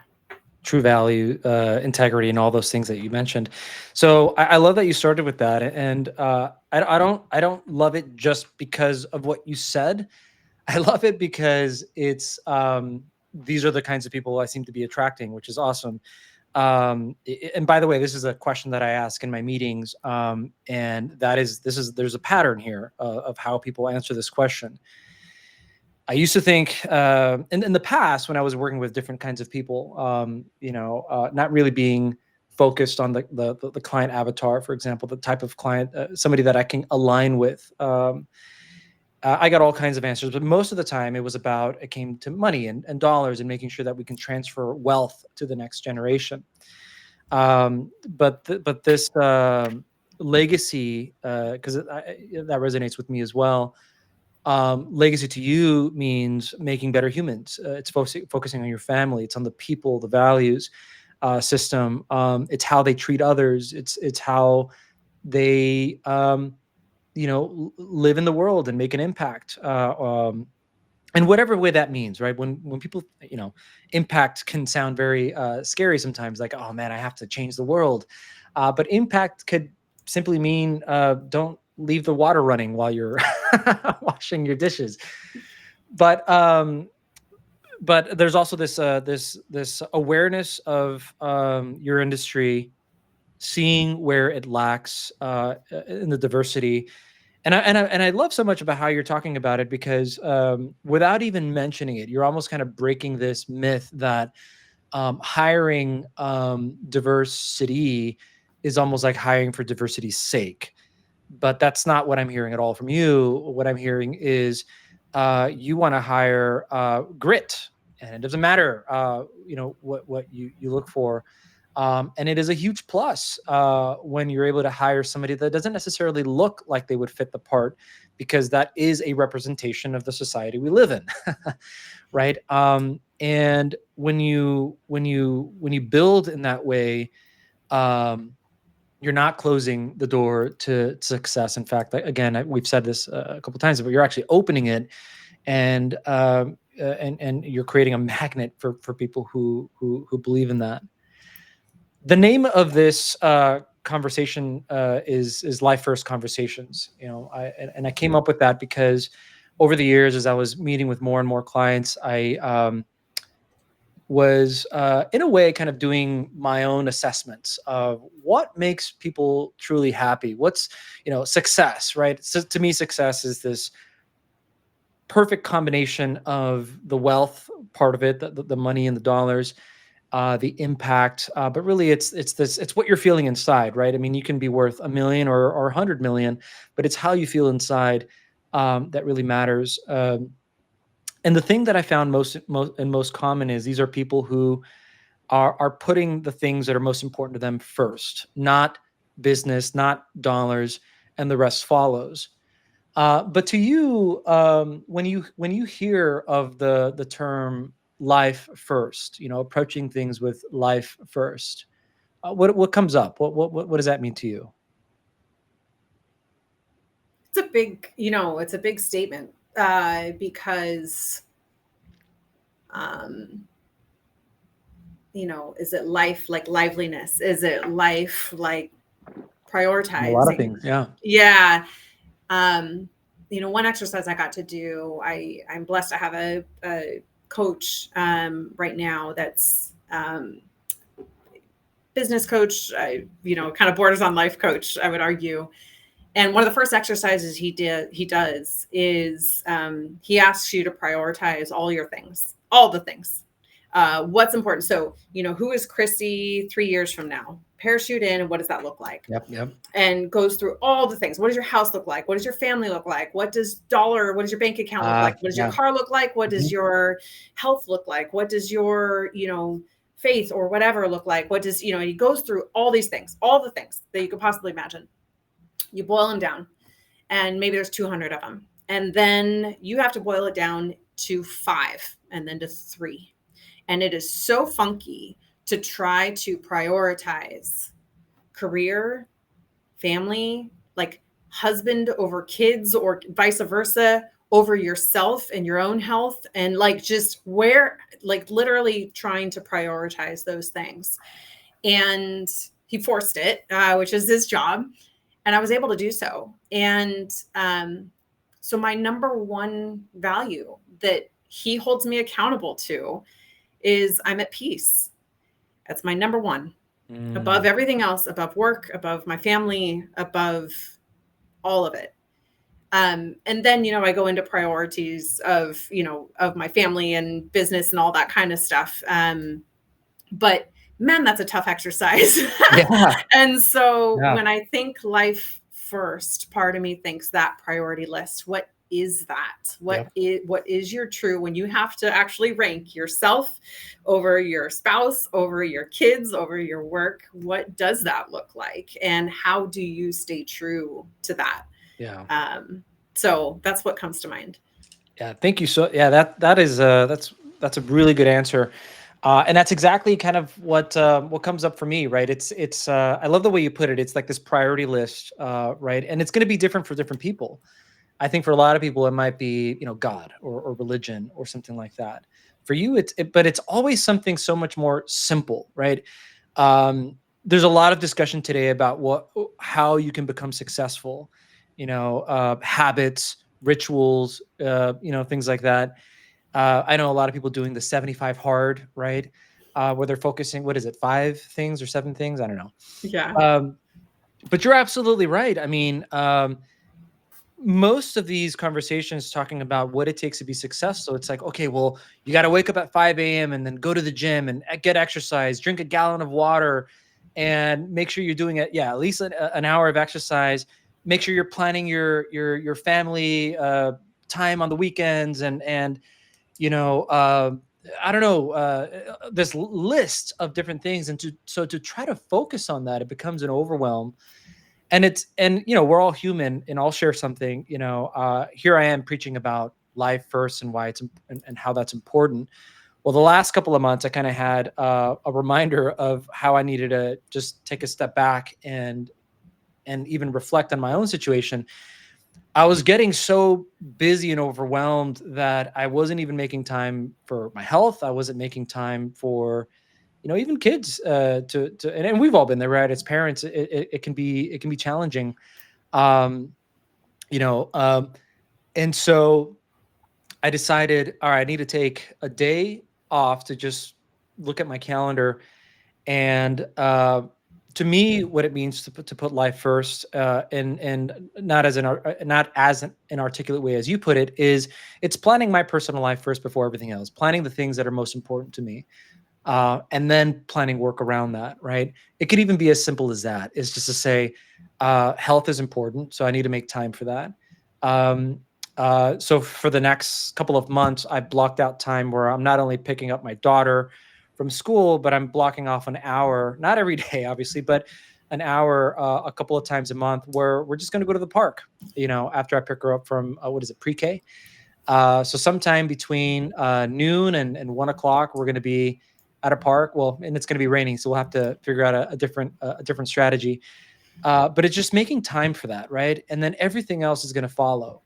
True value, integrity, and all those things that you mentioned. So I love that you started with that, and I don't love it just because of what you said. I love it because it's these are the kinds of people I seem to be attracting, which is awesome. And by the way, this is a question that I ask in my meetings, and there's a pattern here of how people answer this question. I used to think in the past when I was working with different kinds of people, not really being focused on the client avatar, for example, the type of client, somebody that I can align with. I got all kinds of answers, but most of the time it came to money and dollars and making sure that we can transfer wealth to the next generation. But this legacy, because that resonates with me as well. Legacy to you means making better humans. It's focusing on your family. It's on the people, the values system. It's how they treat others. It's how they live in the world and make an impact. And whatever way that means, right? When people, impact can sound very scary sometimes, like, oh man, I have to change the world. But impact could simply mean don't leave the water running while you're washing your dishes. But there's also this awareness of your industry, seeing where it lacks in the diversity. And I love so much about how you're talking about it, because without even mentioning it, you're almost kind of breaking this myth that hiring diversity is almost like hiring for diversity's sake. But that's not what I'm hearing at all from you. What I'm hearing is you want to hire grit, and it doesn't matter, what you look for. And it is a huge plus when you're able to hire somebody that doesn't necessarily look like they would fit the part, because that is a representation of the society we live in, right? And when you build in that way, you're not closing the door to success. In fact, again, we've said this a couple times, but you're actually opening it, and you're creating a magnet for people who believe in that. The name of this conversation is Life First Conversations. I came up with that because over the years, as I was meeting with more and more clients, I was in a way kind of doing my own assessments of what makes people truly happy. What's success, right? So to me, success is this perfect combination of the wealth part of it, the money and the dollars, the impact, but really it's what you're feeling inside, right? I mean, you can be worth $1 million or 100 million, but it's how you feel inside that really matters. And the thing that I found most common is these are people who are putting the things that are most important to them first, not business, not dollars, and the rest follows. But to you, when you hear of the term life first, approaching things with life first, what comes up? What does that mean to you? It's a big statement, because is it life like liveliness? Is it life like A lot of prioritizing? things, yeah. Yeah. One exercise I got to do, I'm blessed to have a coach right now that's business coach, kind of borders on life coach, I would argue. And one of the first exercises he does is he asks you to prioritize all your things, all the things. What's important. So, who is Chrissie 3 years from now? parachute in, and what does that look like? Yep. Yep. And goes through all the things. What does your house look like? What does your family look like? What does your bank account look like? What does your Yeah. car look like? What does Mhm. your health look like? What does your, faith or whatever look like? What does, he goes through all these things, all the things that you could possibly imagine. You boil them down, and maybe there's 200 of them. And then you have to boil it down to 5 and then to 3. And it is so funky to try to prioritize career, family, like husband over kids, or vice versa, over yourself and your own health. And like, just where, like, literally trying to prioritize those things. And he forced it, which is his job. And I was able to do so. And so my number one value that he holds me accountable to is I'm at peace. That's my number one, above everything else, above work, above my family, above all of it. And then, I go into priorities of, of my family and business and all that kind of stuff. But man, that's a tough exercise. Yeah. And so Yeah. when I think life first, part of me thinks that priority list, what is that? What is your true, when you have to actually rank yourself over your spouse, over your kids, over your work, what does that look like? And how do you stay true to that? Yeah. So that's what comes to mind. Yeah. Thank you. So yeah, that is that's a really good answer. And that's exactly kind of what comes up for me, right? It's I love the way you put it. It's like this priority list, right? And it's going to be different for different people. I think for a lot of people, it might be, God or religion or something like that. For you, but it's always something so much more simple, right? There's a lot of discussion today about how you can become successful, habits, rituals, things like that. I know a lot of people doing the 75 hard, right? Where they're focusing, what is it, 5 things or 7 things? I don't know. Yeah. But you're absolutely right. I mean, most of these conversations talking about what it takes to be successful, it's like, okay, well, you got to wake up at 5 a.m. and then go to the gym and get exercise, drink a gallon of water, and make sure you're doing it. Yeah, at least an hour of exercise. Make sure you're planning your family time on the weekends, and I don't know, this list of different things, and to try to focus on that, it becomes an overwhelm. And we're all human and all share something. Here I am preaching about life first and why and how that's important. Well, the last couple of months I kind of had a reminder of how I needed to just take a step back and even reflect on my own situation. I was getting so busy and overwhelmed that I wasn't even making time for my health. I wasn't making time for, even kids, and we've all been there, right? As parents, it can be challenging. Um, you know, um, and so I decided, all right, I need to take a day off to just look at my calendar. And to me, what it means to put life first, and not as an articulate way as you put it, is it's planning my personal life first before everything else, planning the things that are most important to me, and then planning work around that. Right? It could even be as simple as that. Is just to say, health is important, so I need to make time for that. Um, so for the next couple of months, I blocked out time where I'm not only picking up my daughter from school, but I'm blocking off an hour, not every day, obviously, but an hour a couple of times a month, where we're just going to go to the park. After I pick her up from what is it, pre-K. So sometime between noon and 1 o'clock, we're going to be at a park. Well, and it's going to be raining, so we'll have to figure out a different strategy. But it's just making time for that, right? And then everything else is going to follow.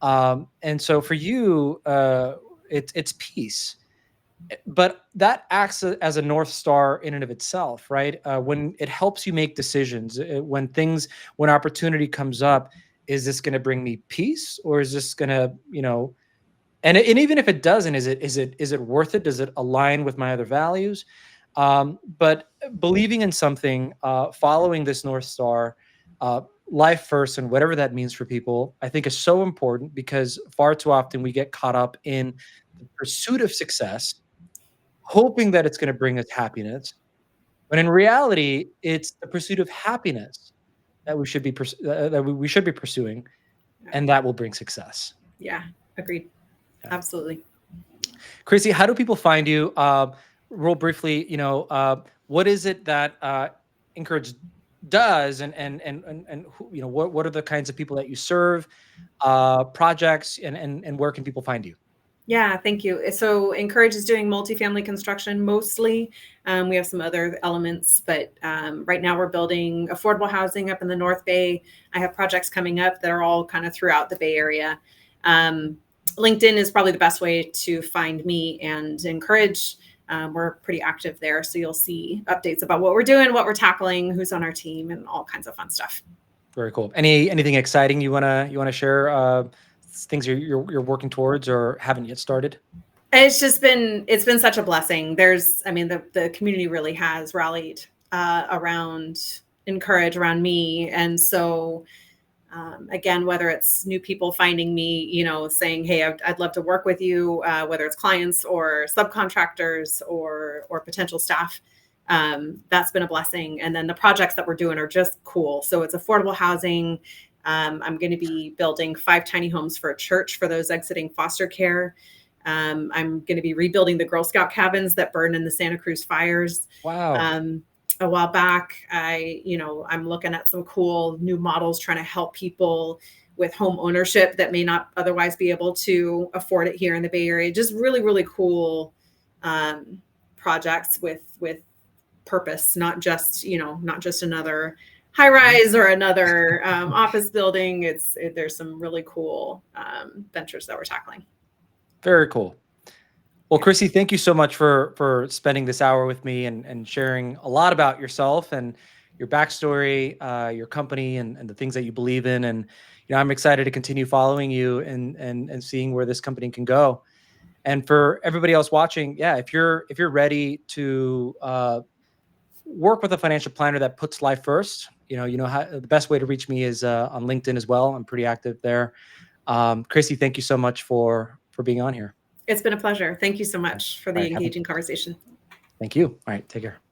And so for you, it's peace, but that acts as a north star in and of itself, right? When it helps you make decisions, when opportunity comes up, is this going to bring me peace, or is this going to, and even if it doesn't, is it worth it? Does it align with my other values? But believing in something, following this north star, uh, life first, and whatever that means for people, I think is so important, because far too often we get caught up in the pursuit of success, hoping that it's going to bring us happiness, When in reality, it's the pursuit of happiness that we should be we should be pursuing, and that will bring success. Yeah, agreed. Yeah. Absolutely. Chrissie, how do people find you? Real briefly, what is it that Encourage does, and who, what are the kinds of people that you serve, projects, and where can people find you? Yeah, thank you. So Encourage is doing multifamily construction mostly. We have some other elements, but right now we're building affordable housing up in the North Bay. I have projects coming up that are all kind of throughout the Bay Area. LinkedIn is probably the best way to find me and Encourage. We're pretty active there, so you'll see updates about what we're doing, what we're tackling, who's on our team, and all kinds of fun stuff. Very cool. Anything exciting you wanna share? Things you're working towards or haven't yet started? It's been such a blessing. I mean, the community really has rallied around Encourage, around me, and so again, whether it's new people finding me, saying, "Hey, I'd love to work with you," whether it's clients or subcontractors or potential staff, that's been a blessing. And then the projects that we're doing are just cool. So it's affordable housing. I'm going to be building 5 tiny homes for a church for those exiting foster care. I'm going to be rebuilding the Girl Scout cabins that burned in the Santa Cruz fires. Wow. A while back, I'm looking at some cool new models trying to help people with home ownership that may not otherwise be able to afford it here in the Bay Area. Just really, really cool projects with purpose, not just another high rise or another office building. There's some really cool ventures that we're tackling. Very cool. Well, Chrissie, thank you so much for spending this hour with me and sharing a lot about yourself and your backstory, your company, and the things that you believe in. And I'm excited to continue following you and seeing where this company can go. And for everybody else watching, yeah, if you're ready to work with a financial planner that puts life first, how the best way to reach me is on LinkedIn as well. I'm pretty active there. Chrissie, thank you so much for being on here. It's been a pleasure. Thank you so much for All the right, engaging conversation. thank you. All right, take care.